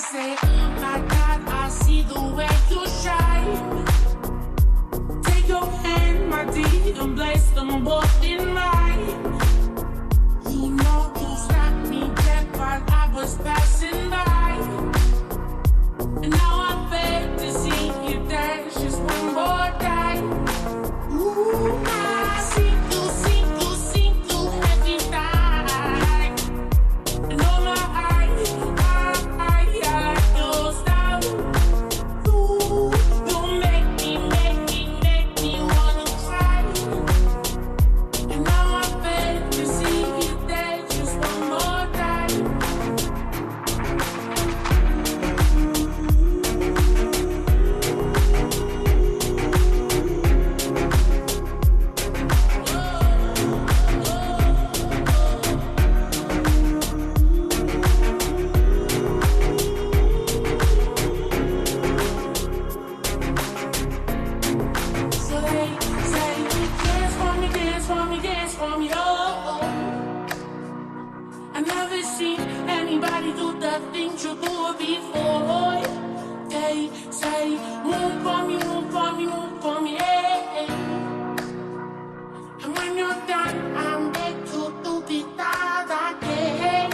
say, oh my God, I see the way you shine. Take your hand, my dear, and place them both in mine. You know you stopped me dead while I was passing by. And now I beg to see you dance just one more time. Ooh, I see you every time. And oh my, I like your style. Ooh, you make me wanna cry. And now I beg to see you dance just one more time. So they say, dance for me, dance for me, dance for me, oh. I never seen anybody do the things you do before. They say, move for me, move for me, move for me, hey. And when you're done, I'm back to do the things again.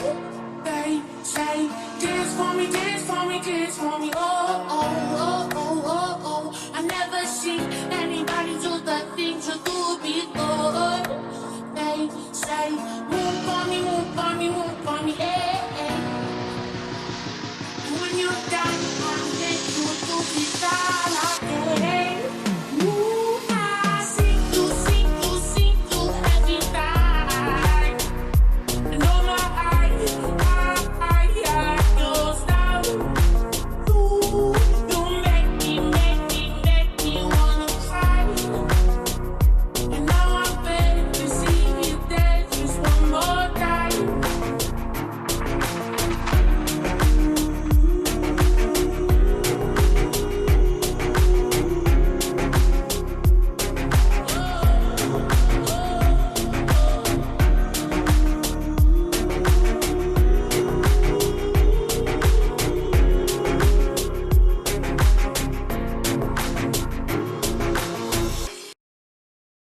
They say, dance for me, dance for me, dance for me, oh, oh, oh, oh, oh, oh. I never seen anybody do the things you do before. They say,